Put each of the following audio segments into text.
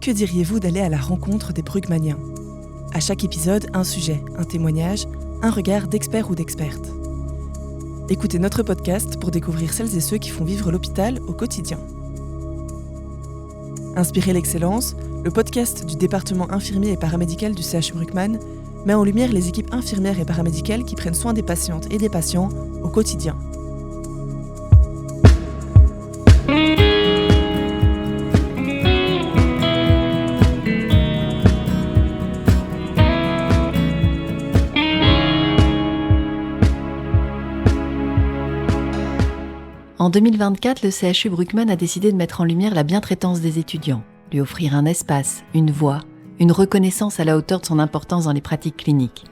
Que diriez-vous d'aller à la rencontre des Brugmaniens ? À chaque épisode, un sujet, un témoignage, un regard d'expert ou d'experte. Écoutez notre podcast pour découvrir celles et ceux qui font vivre l'hôpital au quotidien. Inspirer l'excellence, le podcast du département infirmier et paramédical du CHU Bruckmann met en lumière les équipes infirmières et paramédicales qui prennent soin des patientes et des patients au quotidien. En 2024, le CHU Bruckmann a décidé de mettre en lumière la bientraitance des étudiants, lui offrir un espace, une voix, une reconnaissance à la hauteur de son importance dans les pratiques cliniques.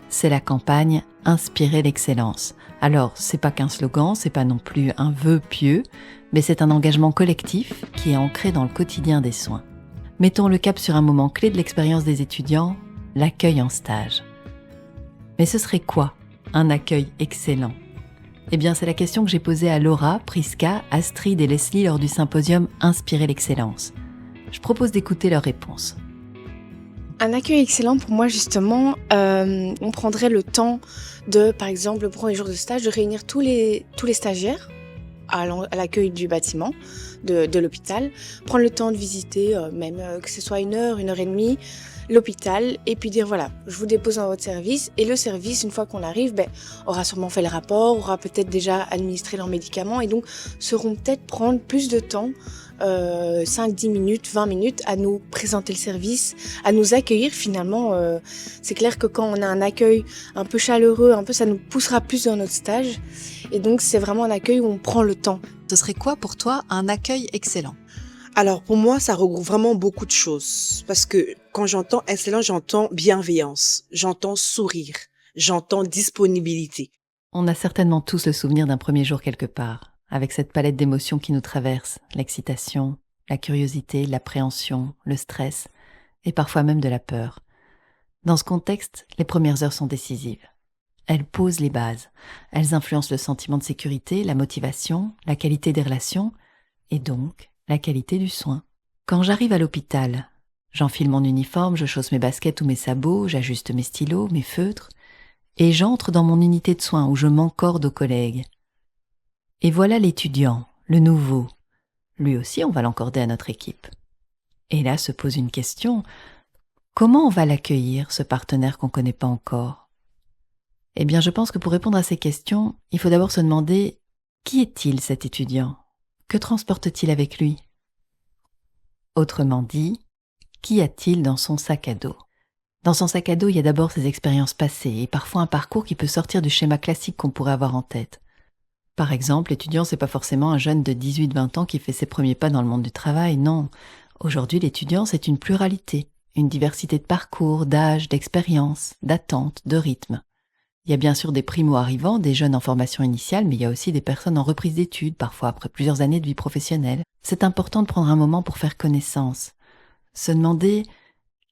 C'est la campagne « Inspirer l'excellence ». Alors, c'est pas qu'un slogan, c'est pas non plus un vœu pieux, mais c'est un engagement collectif qui est ancré dans le quotidien des soins. Mettons le cap sur un moment clé de l'expérience des étudiants, l'accueil en stage. Mais ce serait quoi, un accueil excellent ? Eh bien, c'est la question que j'ai posée à Laura, Priska, Astrid et Leslie lors du symposium « Inspirer l'excellence ». Je propose d'écouter leurs réponses. Un accueil excellent, pour moi, justement, on prendrait le temps de, par exemple, le premier jour de stage, de réunir tous les stagiaires à l'accueil du bâtiment, de l'hôpital, prendre le temps de visiter, même que ce soit 1 heure, 1 heure et demie, l'hôpital, et puis dire voilà, je vous dépose dans votre service, et le service, une fois qu'on arrive, aura sûrement fait le rapport, aura peut-être déjà administré leurs médicaments, et donc sauront peut-être prendre plus de temps, 5-10 minutes, 20 minutes, à nous présenter le service, à nous accueillir finalement. C'est clair que quand on a un accueil un peu chaleureux, ça nous poussera plus dans notre stage, et donc c'est vraiment un accueil où on prend le temps. Ce serait quoi pour toi un accueil excellent ? Alors pour moi, ça regroupe vraiment beaucoup de choses. Parce que quand j'entends excellent, j'entends bienveillance, j'entends sourire, j'entends disponibilité. On a certainement tous le souvenir d'un premier jour quelque part, avec cette palette d'émotions qui nous traverse, l'excitation, la curiosité, l'appréhension, le stress, et parfois même de la peur. Dans ce contexte, les premières heures sont décisives. Elles posent les bases. Elles influencent le sentiment de sécurité, la motivation, la qualité des relations, et donc la qualité du soin. Quand j'arrive à l'hôpital, j'enfile mon uniforme, je chausse mes baskets ou mes sabots, j'ajuste mes stylos, mes feutres, et j'entre dans mon unité de soins où je m'encorde aux collègues. Et voilà l'étudiant, le nouveau. Lui aussi, on va l'encorder à notre équipe. Et là se pose une question. Comment on va l'accueillir, ce partenaire qu'on ne connaît pas encore ? Eh bien, je pense que pour répondre à ces questions, il faut d'abord se demander qui est-il cet étudiant ? Que transporte-t-il avec lui ? Autrement dit, qu'y a-t-il dans son sac à dos ? Dans son sac à dos, il y a d'abord ses expériences passées et parfois un parcours qui peut sortir du schéma classique qu'on pourrait avoir en tête. Par exemple, l'étudiant, c'est pas forcément un jeune de 18-20 ans qui fait ses premiers pas dans le monde du travail, non. Aujourd'hui, l'étudiant, c'est une pluralité, une diversité de parcours, d'âge, d'expériences, d'attentes, de rythmes. Il y a bien sûr des primo-arrivants, des jeunes en formation initiale, mais il y a aussi des personnes en reprise d'études, parfois après plusieurs années de vie professionnelle. C'est important de prendre un moment pour faire connaissance. Se demander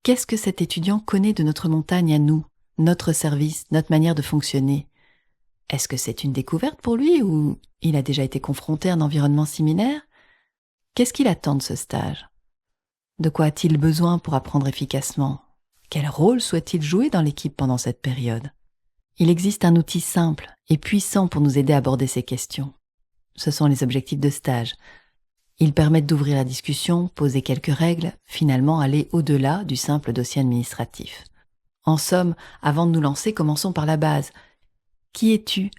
qu'est-ce que cet étudiant connaît de notre montagne à nous, notre service, notre manière de fonctionner. Est-ce que c'est une découverte pour lui ou il a déjà été confronté à un environnement similaire ? Qu'est-ce qu'il attend de ce stage ? De quoi a-t-il besoin pour apprendre efficacement ? Quel rôle souhaite-t-il jouer dans l'équipe pendant cette période ? Il existe un outil simple et puissant pour nous aider à aborder ces questions. Ce sont les objectifs de stage. Ils permettent d'ouvrir la discussion, poser quelques règles, finalement aller au-delà du simple dossier administratif. En somme, avant de nous lancer, commençons par la base. Qui es-tu ?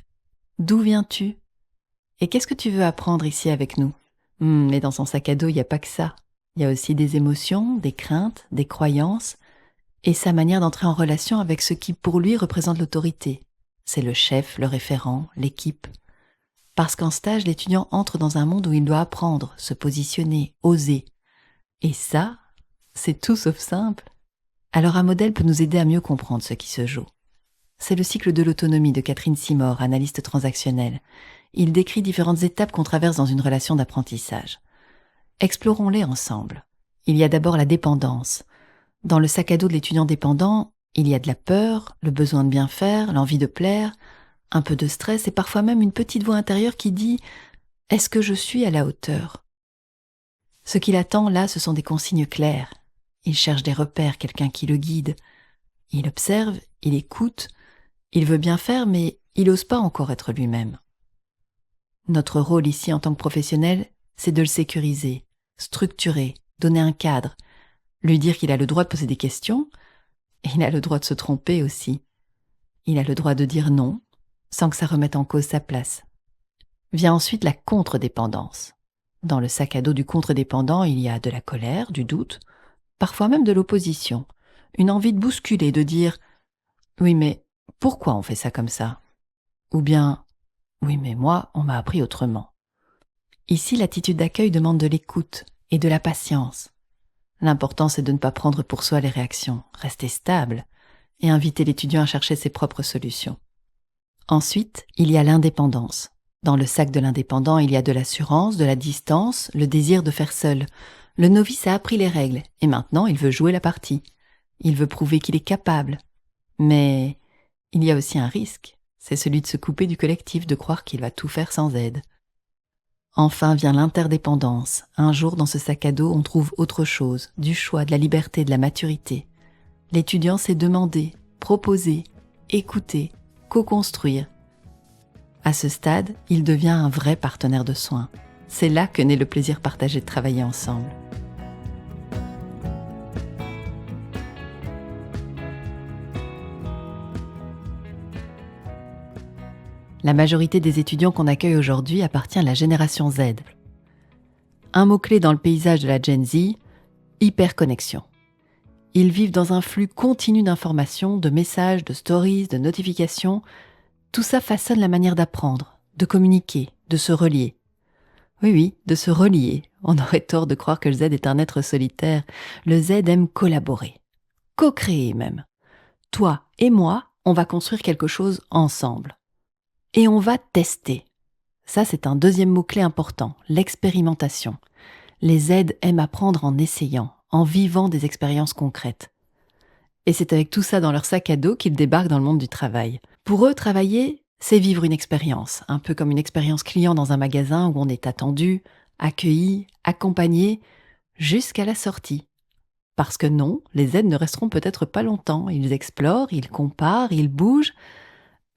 D'où viens-tu ? Et qu'est-ce que tu veux apprendre ici avec nous ? Mais dans son sac à dos, il n'y a pas que ça. Il y a aussi des émotions, des craintes, des croyances, et sa manière d'entrer en relation avec ce qui, pour lui, représente l'autorité. C'est le chef, le référent, l'équipe. Parce qu'en stage, l'étudiant entre dans un monde où il doit apprendre, se positionner, oser. Et ça, c'est tout sauf simple. Alors un modèle peut nous aider à mieux comprendre ce qui se joue. C'est le cycle de l'autonomie de Catherine Simor, analyste transactionnelle. Il décrit différentes étapes qu'on traverse dans une relation d'apprentissage. Explorons-les ensemble. Il y a d'abord la dépendance. Dans le sac à dos de l'étudiant dépendant, il y a de la peur, le besoin de bien faire, l'envie de plaire, un peu de stress et parfois même une petite voix intérieure qui dit « Est-ce que je suis à la hauteur ?» Ce qu'il attend là, ce sont des consignes claires, Il cherche des repères, quelqu'un qui le guide. Il observe, il écoute, il veut bien faire, mais il n'ose pas encore être lui-même. Notre rôle ici en tant que professionnel, c'est de le sécuriser, structurer, donner un cadre, lui dire qu'il a le droit de poser des questions, et il a le droit de se tromper aussi. Il a le droit de dire non, sans que ça remette en cause sa place. Vient ensuite la contre-dépendance. Dans le sac à dos du contre-dépendant, il y a de la colère, du doute, parfois même de l'opposition, une envie de bousculer, de dire « Oui, mais pourquoi on fait ça comme ça ?» ou bien « Oui, mais moi, on m'a appris autrement. » Ici, l'attitude d'accueil demande de l'écoute et de la patience. L'important, c'est de ne pas prendre pour soi les réactions, rester stable et inviter l'étudiant à chercher ses propres solutions. Ensuite, il y a l'indépendance. Dans le sac de l'indépendant, il y a de l'assurance, de la distance, le désir de faire seul. Le novice a appris les règles et maintenant il veut jouer la partie. Il veut prouver qu'il est capable. Mais il y a aussi un risque, c'est celui de se couper du collectif, de croire qu'il va tout faire sans aide. Enfin vient l'interdépendance. Un jour, dans ce sac à dos, on trouve autre chose, du choix, de la liberté, de la maturité. L'étudiant sait demander, proposer, écouter, co-construire. À ce stade, il devient un vrai partenaire de soins. C'est là que naît le plaisir partagé de travailler ensemble. La majorité des étudiants qu'on accueille aujourd'hui appartient à la génération Z. Un mot-clé dans le paysage de la Gen Z, hyperconnexion. Ils vivent dans un flux continu d'informations, de messages, de stories, de notifications. Tout ça façonne la manière d'apprendre, de communiquer, de se relier. Oui, de se relier. On aurait tort de croire que le Z est un être solitaire. Le Z aime collaborer, co-créer même. Toi et moi, on va construire quelque chose ensemble. Et on va tester. Ça, c'est un deuxième mot-clé important, l'expérimentation. Les Z aiment apprendre en essayant, en vivant des expériences concrètes. Et c'est avec tout ça dans leur sac à dos qu'ils débarquent dans le monde du travail. Pour eux, travailler, c'est vivre une expérience, un peu comme une expérience client dans un magasin où on est attendu, accueilli, accompagné, jusqu'à la sortie. Parce que non, les Z ne resteront peut-être pas longtemps. Ils explorent, ils comparent, ils bougent.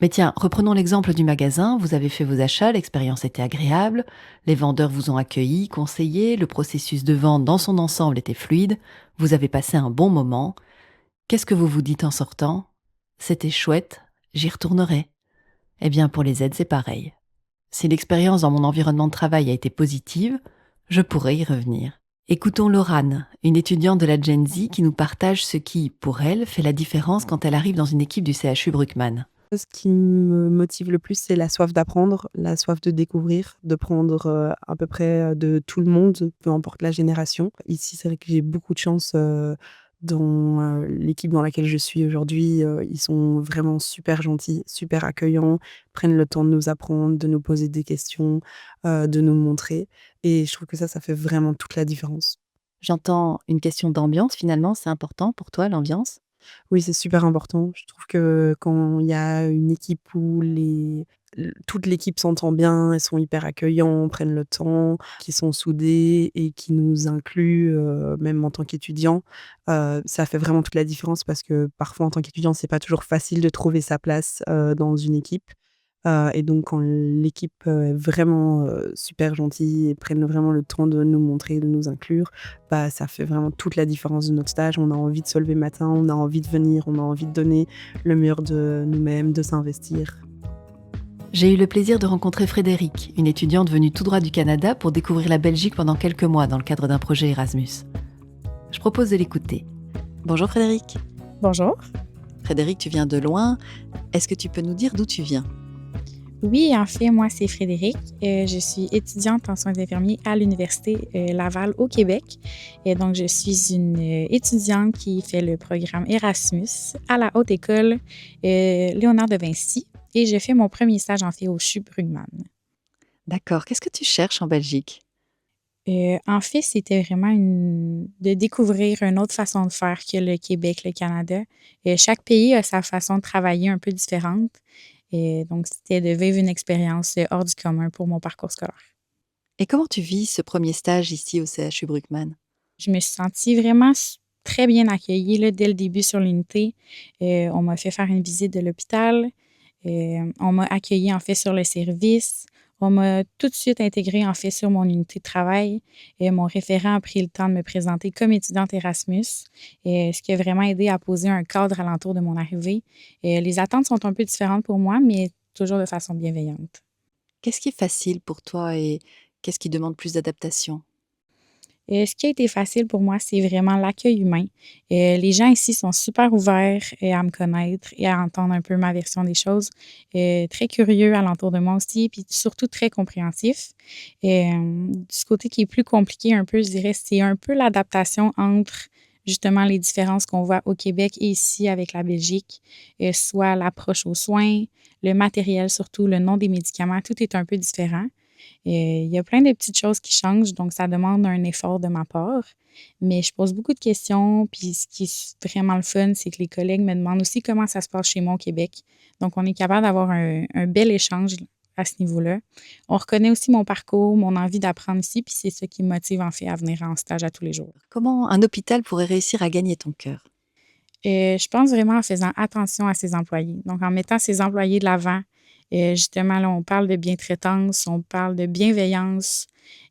Mais tiens, reprenons l'exemple du magasin. Vous avez fait vos achats, l'expérience était agréable, les vendeurs vous ont accueilli, conseillé, le processus de vente dans son ensemble était fluide, vous avez passé un bon moment. Qu'est-ce que vous vous dites en sortant ? C'était chouette, j'y retournerai. Eh bien, pour les Z, c'est pareil. Si l'expérience dans mon environnement de travail a été positive, je pourrais y revenir. Écoutons Laurane, une étudiante de la Gen Z qui nous partage ce qui, pour elle, fait la différence quand elle arrive dans une équipe du CHU Bruckmann. Ce qui me motive le plus, c'est la soif d'apprendre, la soif de découvrir, de prendre à peu près de tout le monde, peu importe la génération. Ici, c'est vrai que j'ai beaucoup de chance dans l'équipe dans laquelle je suis aujourd'hui. Ils sont vraiment super gentils, super accueillants, prennent le temps de nous apprendre, de nous poser des questions, de nous montrer. Et je trouve que ça fait vraiment toute la différence. J'entends une question d'ambiance, finalement, c'est important pour toi, l'ambiance ? Oui, c'est super important. Je trouve que quand il y a une équipe où toute l'équipe s'entend bien, elles sont hyper accueillants, prennent le temps, qui sont soudés et qui nous incluent, même en tant qu'étudiants, ça fait vraiment toute la différence parce que parfois en tant qu'étudiant, c'est pas toujours facile de trouver sa place, dans une équipe. Et donc quand l'équipe est vraiment super gentille et prennent vraiment le temps de nous montrer, de nous inclure, ça fait vraiment toute la différence de notre stage. On a envie de se lever le matin, on a envie de venir, on a envie de donner le meilleur de nous-mêmes, de s'investir. J'ai eu le plaisir de rencontrer Frédéric, une étudiante venue tout droit du Canada pour découvrir la Belgique pendant quelques mois dans le cadre d'un projet Erasmus. Je propose de l'écouter. Bonjour Frédéric. Bonjour. Frédéric, tu viens de loin. Est-ce que tu peux nous dire d'où tu viens ? Oui, en fait, moi, c'est Frédéric. Je suis étudiante en soins infirmiers à l'Université Laval au Québec. Et donc, je suis une étudiante qui fait le programme Erasmus à la Haute École Léonard de Vinci. Et je fais mon premier stage, en fait, au CHU Bruckmann. D'accord. Qu'est-ce que tu cherches en Belgique ? En fait, c'était vraiment de découvrir une autre façon de faire que le Québec, le Canada. Chaque pays a sa façon de travailler un peu différente. Et donc, c'était de vivre une expérience hors du commun pour mon parcours scolaire. Et comment tu vis ce premier stage ici au CHU Bruckmann ? Je me suis sentie vraiment très bien accueillie là, dès le début sur l'unité. On m'a fait faire une visite de l'hôpital. On m'a accueillie en fait sur le service. On m'a tout de suite intégrée en fait sur mon unité de travail. Mon référent a pris le temps de me présenter comme étudiante Erasmus, ce qui a vraiment aidé à poser un cadre alentour de mon arrivée. Les attentes sont un peu différentes pour moi, mais toujours de façon bienveillante. Qu'est-ce qui est facile pour toi et qu'est-ce qui demande plus d'adaptation? Ce qui a été facile pour moi, c'est vraiment l'accueil humain. Les gens ici sont super ouverts à me connaître et à entendre un peu ma version des choses. Très curieux alentour de moi aussi, puis surtout très compréhensifs. Du côté qui est plus compliqué un peu, je dirais, c'est un peu l'adaptation entre justement les différences qu'on voit au Québec et ici avec la Belgique, soit l'approche aux soins, le matériel surtout, le nom des médicaments, tout est un peu différent. Il y a plein de petites choses qui changent, donc ça demande un effort de ma part. Mais je pose beaucoup de questions, puis ce qui est vraiment le fun, c'est que les collègues me demandent aussi comment ça se passe chez moi au Québec. Donc, on est capable d'avoir un bel échange à ce niveau-là. On reconnaît aussi mon parcours, mon envie d'apprendre ici, puis c'est ça qui me motive en fait à venir en stage à tous les jours. Comment un hôpital pourrait réussir à gagner ton cœur? Je pense vraiment en faisant attention à ses employés. Donc, en mettant ses employés de l'avant. Justement, là, on parle de bientraitance, on parle de bienveillance.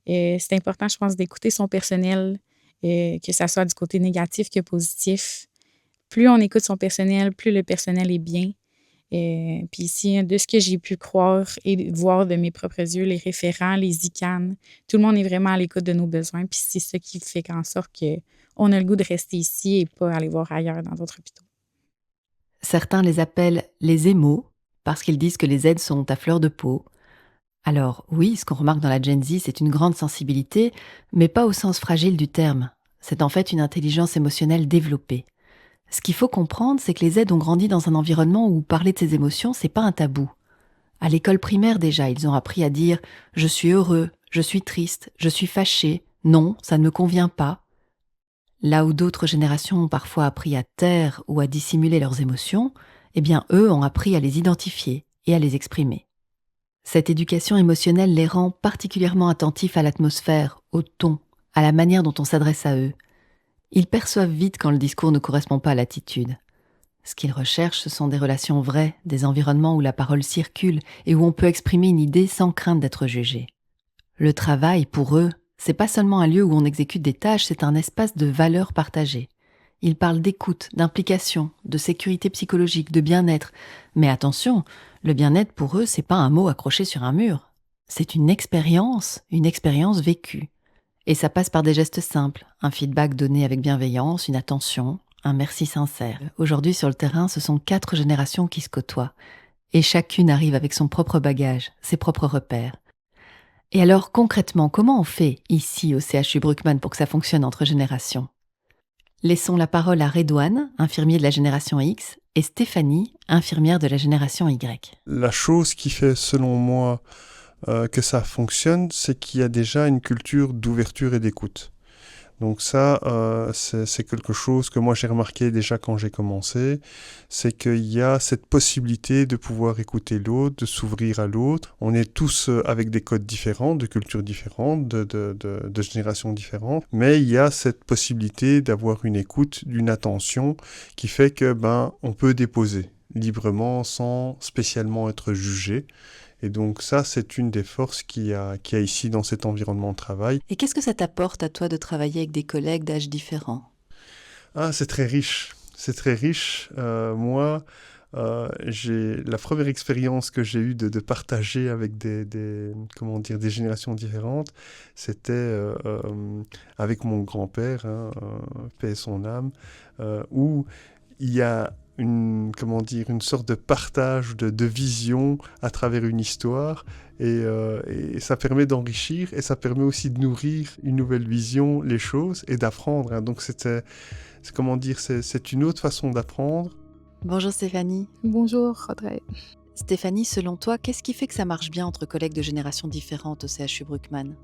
C'est important, je pense, d'écouter son personnel, que ça soit du côté négatif que positif. Plus on écoute son personnel, plus le personnel est bien. Puis ici, de ce que j'ai pu croire et voir de mes propres yeux, les référents, les ICAN, tout le monde est vraiment à l'écoute de nos besoins. Puis c'est ça qui fait en sorte qu'on a le goût de rester ici et pas aller voir ailleurs dans d'autres hôpitaux. Certains les appellent les émos parce qu'ils disent que les aides sont à fleur de peau. Alors oui, ce qu'on remarque dans la Gen Z, c'est une grande sensibilité, mais pas au sens fragile du terme. C'est en fait une intelligence émotionnelle développée. Ce qu'il faut comprendre, c'est que les aides ont grandi dans un environnement où parler de ses émotions, c'est pas un tabou. À l'école primaire déjà, ils ont appris à dire « je suis heureux, je suis triste, je suis fâché, non, ça ne me convient pas ». Là où d'autres générations ont parfois appris à taire ou à dissimuler leurs émotions, eh bien eux ont appris à les identifier et à les exprimer. Cette éducation émotionnelle les rend particulièrement attentifs à l'atmosphère, au ton, à la manière dont on s'adresse à eux. Ils perçoivent vite quand le discours ne correspond pas à l'attitude. Ce qu'ils recherchent, ce sont des relations vraies, des environnements où la parole circule et où on peut exprimer une idée sans crainte d'être jugé. Le travail, pour eux, c'est pas seulement un lieu où on exécute des tâches, c'est un espace de valeurs partagées. Ils parlent d'écoute, d'implication, de sécurité psychologique, de bien-être. Mais attention, le bien-être pour eux, c'est pas un mot accroché sur un mur. C'est une expérience vécue. Et ça passe par des gestes simples, un feedback donné avec bienveillance, une attention, un merci sincère. Aujourd'hui, sur le terrain, ce sont 4 générations qui se côtoient. Et chacune arrive avec son propre bagage, ses propres repères. Et alors, concrètement, comment on fait ici au CHU Bruckmann pour que ça fonctionne entre générations ? Laissons la parole à Redouane, infirmier de la génération X, et Stéphanie, infirmière de la génération Y. La chose qui fait, selon moi, que ça fonctionne, c'est qu'il y a déjà une culture d'ouverture et d'écoute. Donc ça, c'est quelque chose que moi j'ai remarqué déjà quand j'ai commencé, c'est qu'il y a cette possibilité de pouvoir écouter l'autre, de s'ouvrir à l'autre. On est tous avec des codes différents, de cultures différentes, de générations différentes, mais il y a cette possibilité d'avoir une écoute, d'une attention qui fait que on peut déposer librement sans spécialement être jugé. Et donc ça, c'est une des forces qu'il y a ici dans cet environnement de travail. Et qu'est-ce que ça t'apporte à toi de travailler avec des collègues d'âge différents ? C'est très riche. C'est très riche. Moi, la première expérience que j'ai eue de partager avec des générations différentes, c'était avec mon grand-père, paix et son âme, où il y a une sorte de partage de vision à travers une histoire et ça permet d'enrichir et ça permet aussi de nourrir une nouvelle vision, les choses et d'apprendre. Donc c'est une autre façon d'apprendre. Bonjour Stéphanie. Bonjour Audrey. Stéphanie, selon toi, qu'est-ce qui fait que ça marche bien entre collègues de générations différentes au CHU Bruckmann ?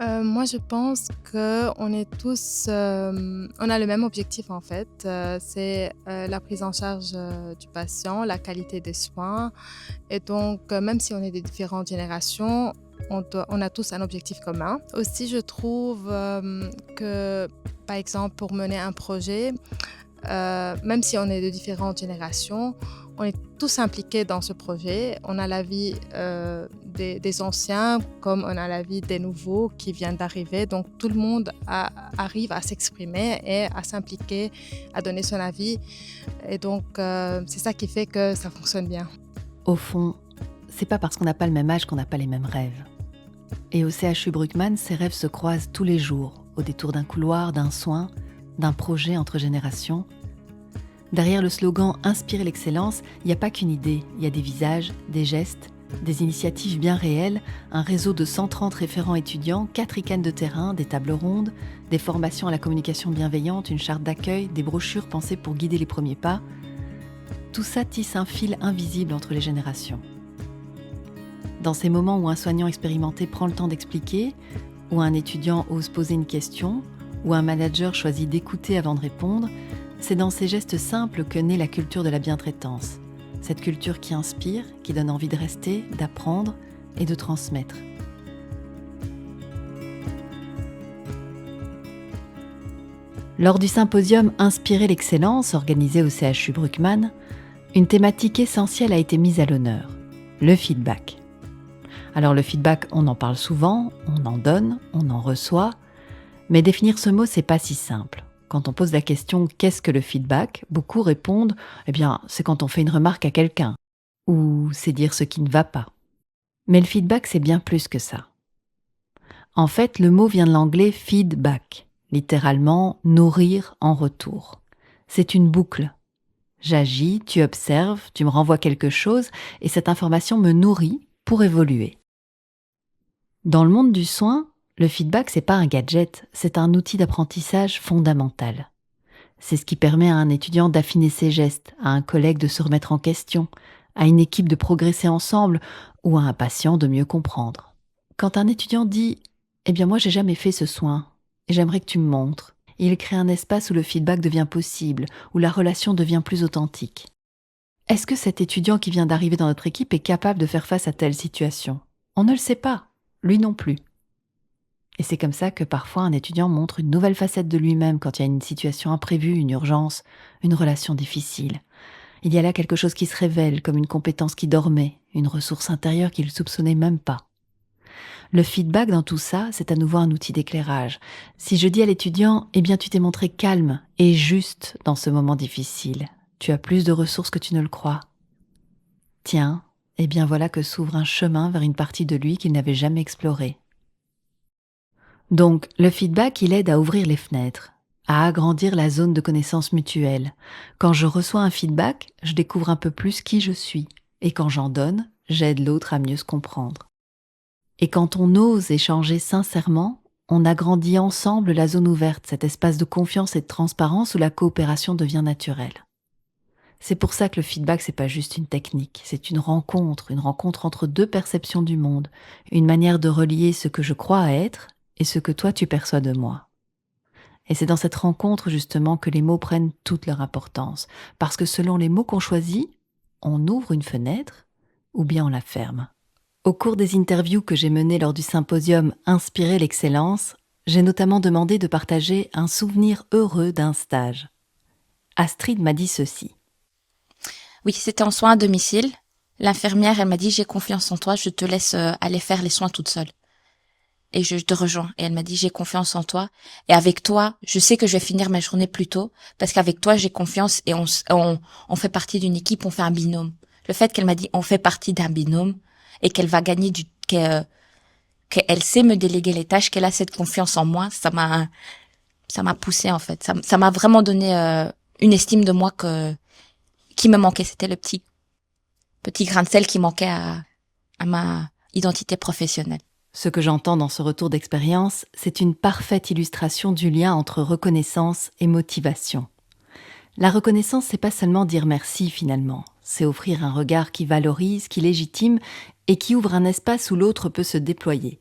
Moi, je pense qu'on est tous, on a le même objectif en fait, c'est la prise en charge du patient, la qualité des soins. Et donc, même si on est de différentes générations, on a tous un objectif commun. Aussi, je trouve que, par exemple, pour mener un projet, même si on est de différentes générations, on est tous impliqués dans ce projet. On a la vie des anciens comme on a la vie des nouveaux qui viennent d'arriver. Donc tout le monde arrive à s'exprimer et à s'impliquer, à donner son avis. Et donc c'est ça qui fait que ça fonctionne bien. Au fond, c'est pas parce qu'on n'a pas le même âge qu'on n'a pas les mêmes rêves. Et au CHU Bruckmann, ces rêves se croisent tous les jours, au détour d'un couloir, d'un soin, d'un projet entre générations. Derrière le slogan « Inspirer l'excellence », il n'y a pas qu'une idée, il y a des visages, des gestes, des initiatives bien réelles, un réseau de 130 référents étudiants, 4 ricanes de terrain, des tables rondes, des formations à la communication bienveillante, une charte d'accueil, des brochures pensées pour guider les premiers pas. Tout ça tisse un fil invisible entre les générations. Dans ces moments où un soignant expérimenté prend le temps d'expliquer, où un étudiant ose poser une question, où un manager choisit d'écouter avant de répondre, c'est dans ces gestes simples que naît la culture de la bientraitance. Cette culture qui inspire, qui donne envie de rester, d'apprendre et de transmettre. Lors du symposium Inspirer l'excellence organisé au CHU Bruckmann, une thématique essentielle a été mise à l'honneur, le feedback. Alors le feedback, on en parle souvent, on en donne, on en reçoit, mais définir ce mot, c'est pas si simple. Quand on pose la question « qu'est-ce que le feedback ?», beaucoup répondent « eh bien, c'est quand on fait une remarque à quelqu'un » ou « c'est dire ce qui ne va pas ». Mais le feedback, c'est bien plus que ça. En fait, le mot vient de l'anglais « feedback », littéralement « nourrir en retour ». C'est une boucle. J'agis, tu observes, tu me renvoies quelque chose et cette information me nourrit pour évoluer. Dans le monde du soin, le feedback, c'est pas un gadget, c'est un outil d'apprentissage fondamental. C'est ce qui permet à un étudiant d'affiner ses gestes, à un collègue de se remettre en question, à une équipe de progresser ensemble ou à un patient de mieux comprendre. Quand un étudiant dit « Eh bien moi j'ai jamais fait ce soin et j'aimerais que tu me montres », il crée un espace où le feedback devient possible, où la relation devient plus authentique. Est-ce que cet étudiant qui vient d'arriver dans notre équipe est capable de faire face à telle situation ? On ne le sait pas, lui non plus. Et c'est comme ça que parfois un étudiant montre une nouvelle facette de lui-même quand il y a une situation imprévue, une urgence, une relation difficile. Il y a là quelque chose qui se révèle comme une compétence qui dormait, une ressource intérieure qu'il ne soupçonnait même pas. Le feedback dans tout ça, c'est à nouveau un outil d'éclairage. Si je dis à l'étudiant « Eh bien tu t'es montré calme et juste dans ce moment difficile, tu as plus de ressources que tu ne le crois. Tiens, eh bien voilà que s'ouvre un chemin vers une partie de lui qu'il n'avait jamais explorée. » Donc, le feedback, il aide à ouvrir les fenêtres, à agrandir la zone de connaissance mutuelle. Quand je reçois un feedback, je découvre un peu plus qui je suis. Et quand j'en donne, j'aide l'autre à mieux se comprendre. Et quand on ose échanger sincèrement, on agrandit ensemble la zone ouverte, cet espace de confiance et de transparence où la coopération devient naturelle. C'est pour ça que le feedback, c'est pas juste une technique, c'est une rencontre entre deux perceptions du monde, une manière de relier ce que je crois être et ce que toi tu perçois de moi. Et c'est dans cette rencontre justement que les mots prennent toute leur importance, parce que selon les mots qu'on choisit, on ouvre une fenêtre ou bien on la ferme. Au cours des interviews que j'ai menées lors du symposium Inspirer l'excellence, j'ai notamment demandé de partager un souvenir heureux d'un stage. Astrid m'a dit ceci. Oui, c'était en soins à domicile. L'infirmière, elle m'a dit « J'ai confiance en toi, je te laisse aller faire les soins toute seule. » Et je te rejoins. Et elle m'a dit, j'ai confiance en toi. Et avec toi, je sais que je vais finir ma journée plus tôt. Parce qu'avec toi, j'ai confiance et on fait partie d'une équipe, on fait un binôme. Le fait qu'elle m'a dit, on fait partie d'un binôme et qu'elle va gagner qu'elle sait me déléguer les tâches, qu'elle a cette confiance en moi, ça m'a poussé en fait. Ça m'a vraiment donné une estime de moi qui me manquait. C'était le petit grain de sel qui manquait à ma identité professionnelle. Ce que j'entends dans ce retour d'expérience, c'est une parfaite illustration du lien entre reconnaissance et motivation. La reconnaissance, c'est pas seulement dire merci finalement, c'est offrir un regard qui valorise, qui légitime et qui ouvre un espace où l'autre peut se déployer.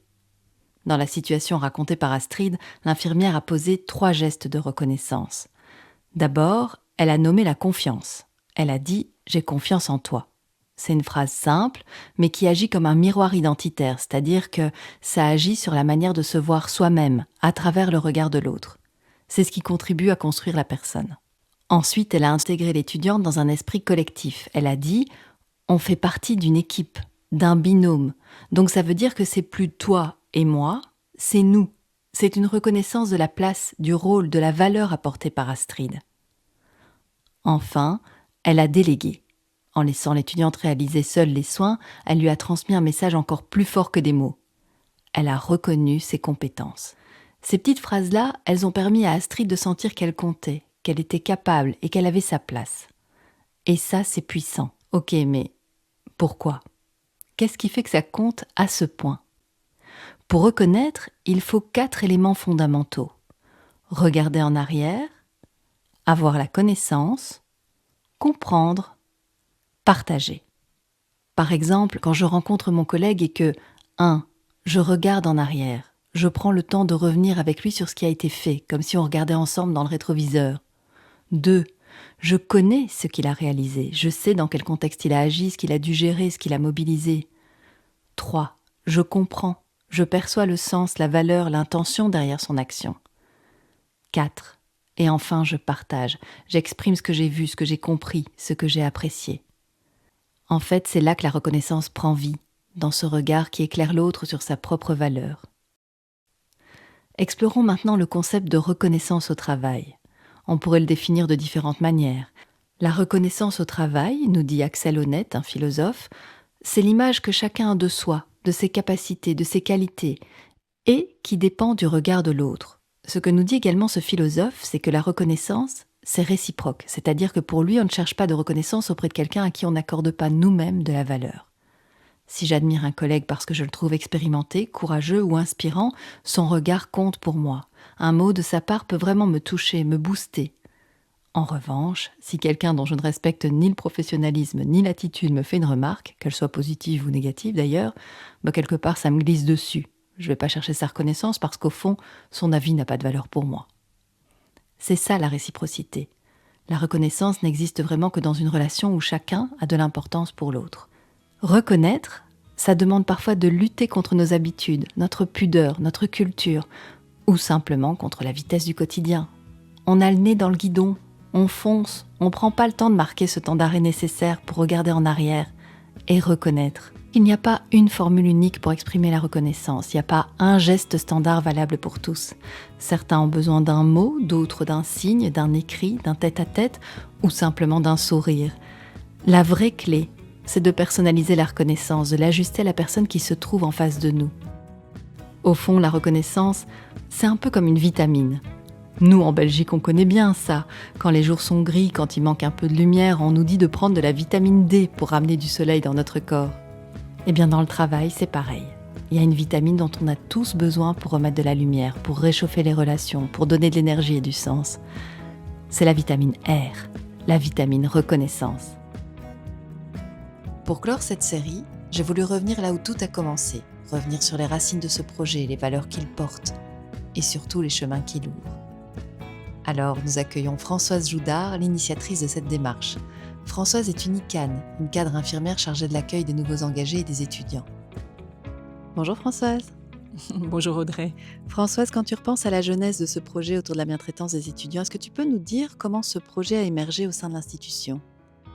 Dans la situation racontée par Astrid, l'infirmière a posé 3 gestes de reconnaissance. D'abord, elle a nommé la confiance. Elle a dit « j'ai confiance en toi ». C'est une phrase simple, mais qui agit comme un miroir identitaire, c'est-à-dire que ça agit sur la manière de se voir soi-même, à travers le regard de l'autre. C'est ce qui contribue à construire la personne. Ensuite, elle a intégré l'étudiante dans un esprit collectif. Elle a dit « on fait partie d'une équipe, d'un binôme ». Donc ça veut dire que c'est plus toi et moi, c'est nous. C'est une reconnaissance de la place, du rôle, de la valeur apportée par Astrid. Enfin, elle a délégué. En laissant l'étudiante réaliser seule les soins, elle lui a transmis un message encore plus fort que des mots. Elle a reconnu ses compétences. Ces petites phrases-là, elles ont permis à Astrid de sentir qu'elle comptait, qu'elle était capable et qu'elle avait sa place. Et ça, c'est puissant. Ok, mais pourquoi ? Qu'est-ce qui fait que ça compte à ce point ? Pour reconnaître, il faut 4 éléments fondamentaux. Regarder en arrière, avoir la connaissance, comprendre, partager. Par exemple, quand je rencontre mon collègue et que 1. Je regarde en arrière, je prends le temps de revenir avec lui sur ce qui a été fait, comme si on regardait ensemble dans le rétroviseur. 2. Je connais ce qu'il a réalisé, je sais dans quel contexte il a agi, ce qu'il a dû gérer, ce qu'il a mobilisé. 3. Je comprends, je perçois le sens, la valeur, l'intention derrière son action. 4. Et enfin, je partage, j'exprime ce que j'ai vu, ce que j'ai compris, ce que j'ai apprécié. En fait, c'est là que la reconnaissance prend vie, dans ce regard qui éclaire l'autre sur sa propre valeur. Explorons maintenant le concept de reconnaissance au travail. On pourrait le définir de différentes manières. La reconnaissance au travail, nous dit Axel Honneth, un philosophe, c'est l'image que chacun a de soi, de ses capacités, de ses qualités, et qui dépend du regard de l'autre. Ce que nous dit également ce philosophe, c'est que la reconnaissance, c'est réciproque, c'est-à-dire que pour lui, on ne cherche pas de reconnaissance auprès de quelqu'un à qui on n'accorde pas nous-mêmes de la valeur. Si j'admire un collègue parce que je le trouve expérimenté, courageux ou inspirant, son regard compte pour moi. Un mot de sa part peut vraiment me toucher, me booster. En revanche, si quelqu'un dont je ne respecte ni le professionnalisme ni l'attitude me fait une remarque, qu'elle soit positive ou négative d'ailleurs, quelque part ça me glisse dessus. Je ne vais pas chercher sa reconnaissance parce qu'au fond, son avis n'a pas de valeur pour moi. C'est ça la réciprocité. La reconnaissance n'existe vraiment que dans une relation où chacun a de l'importance pour l'autre. Reconnaître, ça demande parfois de lutter contre nos habitudes, notre pudeur, notre culture, ou simplement contre la vitesse du quotidien. On a le nez dans le guidon, on fonce, on ne prend pas le temps de marquer ce temps d'arrêt nécessaire pour regarder en arrière et reconnaître. Il n'y a pas une formule unique pour exprimer la reconnaissance, il n'y a pas un geste standard valable pour tous. Certains ont besoin d'un mot, d'autres d'un signe, d'un écrit, d'un tête-à-tête ou simplement d'un sourire. La vraie clé, c'est de personnaliser la reconnaissance, de l'ajuster à la personne qui se trouve en face de nous. Au fond, la reconnaissance, c'est un peu comme une vitamine. Nous, en Belgique, on connaît bien ça. Quand les jours sont gris, quand il manque un peu de lumière, on nous dit de prendre de la vitamine D pour ramener du soleil dans notre corps. Eh bien, dans le travail, c'est pareil. Il y a une vitamine dont on a tous besoin pour remettre de la lumière, pour réchauffer les relations, pour donner de l'énergie et du sens. C'est la vitamine R, la vitamine reconnaissance. Pour clore cette série, j'ai voulu revenir là où tout a commencé, revenir sur les racines de ce projet, les valeurs qu'il porte, et surtout les chemins qu'il ouvre. Alors, nous accueillons Françoise Joudard, l'initiatrice de cette démarche. Françoise est une ICANN, une cadre infirmière chargée de l'accueil des nouveaux engagés et des étudiants. Bonjour Françoise. Bonjour Audrey. Françoise, quand tu repenses à la jeunesse de ce projet autour de la bientraitance des étudiants, est-ce que tu peux nous dire comment ce projet a émergé au sein de l'institution ?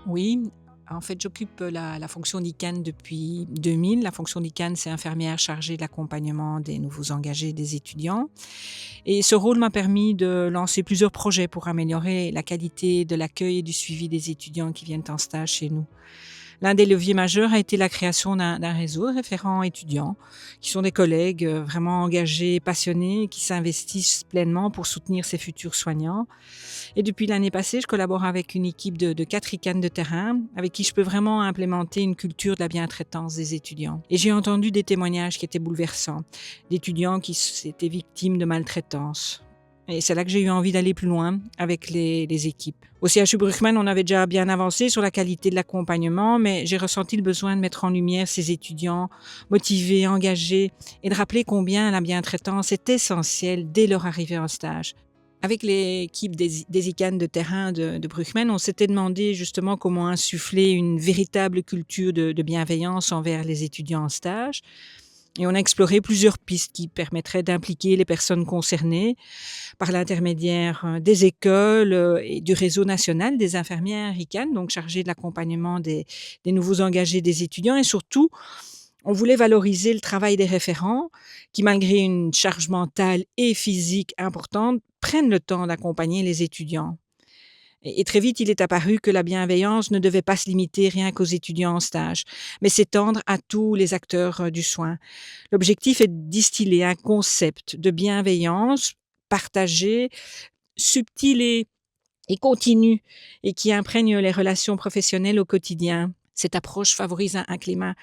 Oui, en fait, j'occupe la fonction d'ICANN depuis 2000. La fonction d'ICANN, c'est infirmière chargée de l'accompagnement des nouveaux engagés et des étudiants. Et ce rôle m'a permis de lancer plusieurs projets pour améliorer la qualité de l'accueil et du suivi des étudiants qui viennent en stage chez nous. L'un des leviers majeurs a été la création d'un réseau de référents étudiants, qui sont des collègues vraiment engagés, passionnés, et qui s'investissent pleinement pour soutenir ces futurs soignants. Et depuis l'année passée, je collabore avec une équipe de 4 ICANN de terrain, avec qui je peux vraiment implémenter une culture de la bientraitance des étudiants. Et j'ai entendu des témoignages qui étaient bouleversants, d'étudiants qui étaient victimes de maltraitance. Et c'est là que j'ai eu envie d'aller plus loin avec les équipes. Au CHU Bruckmann, on avait déjà bien avancé sur la qualité de l'accompagnement, mais j'ai ressenti le besoin de mettre en lumière ces étudiants motivés, engagés, et de rappeler combien la bientraitance est essentielle dès leur arrivée en stage. Avec l'équipe des ICANN de terrain de Brugman, on s'était demandé justement comment insuffler une véritable culture de bienveillance envers les étudiants en stage. Et on a exploré plusieurs pistes qui permettraient d'impliquer les personnes concernées par l'intermédiaire des écoles et du réseau national des infirmières ICANN, donc chargées de l'accompagnement des nouveaux engagés des étudiants. Et surtout, on voulait valoriser le travail des référents qui, malgré une charge mentale et physique importante, prennent le temps d'accompagner les étudiants. Et très vite, il est apparu que la bienveillance ne devait pas se limiter rien qu'aux étudiants en stage, mais s'étendre à tous les acteurs du soin. L'objectif est de distiller un concept de bienveillance partagé, subtil et continu, et qui imprègne les relations professionnelles au quotidien. Cette approche favorise un climat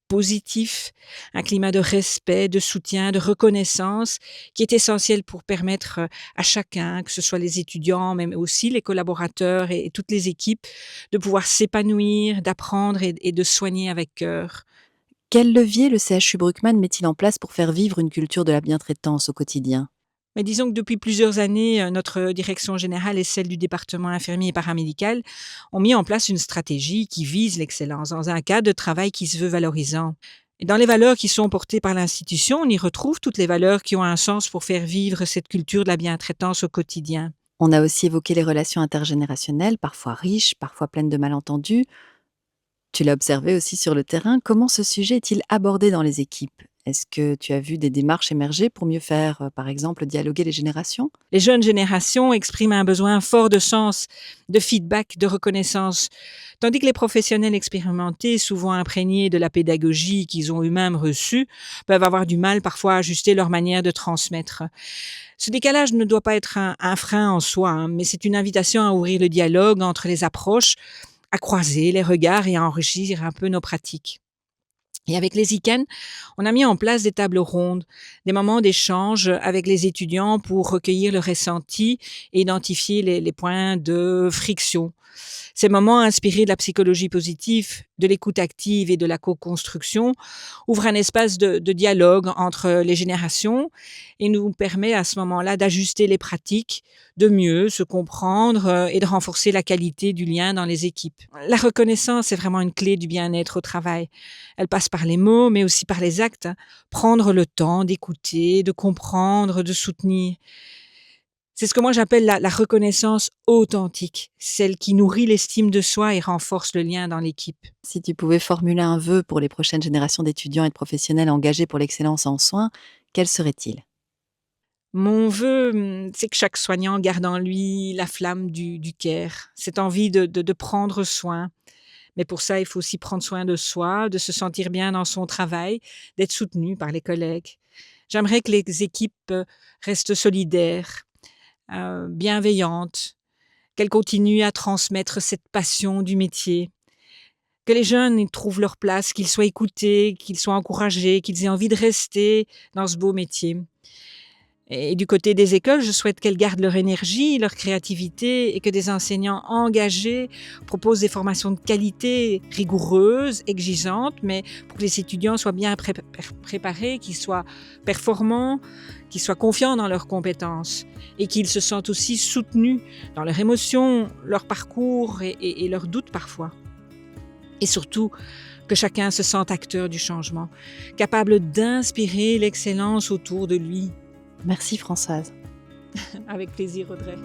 positif, un climat de respect, de soutien, de reconnaissance qui est essentiel pour permettre à chacun, que ce soit les étudiants, mais aussi les collaborateurs et toutes les équipes, de pouvoir s'épanouir, d'apprendre et de soigner avec cœur. Quel levier le CHU Brugman met-il en place pour faire vivre une culture de la bientraitance au quotidien ? Mais disons que depuis plusieurs années, notre direction générale et celle du département infirmier et paramédical ont mis en place une stratégie qui vise l'excellence dans un cadre de travail qui se veut valorisant. Et dans les valeurs qui sont portées par l'institution, on y retrouve toutes les valeurs qui ont un sens pour faire vivre cette culture de la bientraitance au quotidien. On a aussi évoqué les relations intergénérationnelles, parfois riches, parfois pleines de malentendus. Tu l'as observé aussi sur le terrain. Comment ce sujet est-il abordé dans les équipes ? Est-ce que tu as vu des démarches émerger pour mieux faire, par exemple, dialoguer les générations ? Les jeunes générations expriment un besoin fort de sens, de feedback, de reconnaissance, tandis que les professionnels expérimentés, souvent imprégnés de la pédagogie qu'ils ont eux-mêmes reçue, peuvent avoir du mal parfois à ajuster leur manière de transmettre. Ce décalage ne doit pas être un frein en soi, mais c'est une invitation à ouvrir le dialogue entre les approches, à croiser les regards et à enrichir un peu nos pratiques. Et avec les ICANN, on a mis en place des tables rondes, des moments d'échange avec les étudiants pour recueillir le ressenti et identifier les points de friction. Ces moments inspirés de la psychologie positive, de l'écoute active et de la co-construction ouvrent un espace de dialogue entre les générations et nous permet à ce moment-là d'ajuster les pratiques, de mieux se comprendre et de renforcer la qualité du lien dans les équipes. La reconnaissance est vraiment une clé du bien-être au travail. Elle passe par les mots, mais aussi par les actes. Prendre le temps d'écouter, de comprendre, de soutenir. C'est ce que moi j'appelle la reconnaissance authentique, celle qui nourrit l'estime de soi et renforce le lien dans l'équipe. Si tu pouvais formuler un vœu pour les prochaines générations d'étudiants et de professionnels engagés pour l'excellence en soins, quel serait-il ? Mon vœu, c'est que chaque soignant garde en lui la flamme du care, cette envie de prendre soin. Mais pour ça, il faut aussi prendre soin de soi, de se sentir bien dans son travail, d'être soutenu par les collègues. J'aimerais que les équipes restent solidaires, bienveillantes, qu'elles continuent à transmettre cette passion du métier, que les jeunes y trouvent leur place, qu'ils soient écoutés, qu'ils soient encouragés, qu'ils aient envie de rester dans ce beau métier. Et du côté des écoles, je souhaite qu'elles gardent leur énergie, leur créativité et que des enseignants engagés proposent des formations de qualité rigoureuses, exigeantes, mais pour que les étudiants soient bien préparés, qu'ils soient performants, qu'ils soient confiants dans leurs compétences et qu'ils se sentent aussi soutenus dans leurs émotions, leur parcours et leurs doutes parfois. Et surtout, que chacun se sente acteur du changement, capable d'inspirer l'excellence autour de lui. Merci Françoise. Avec plaisir, Audrey.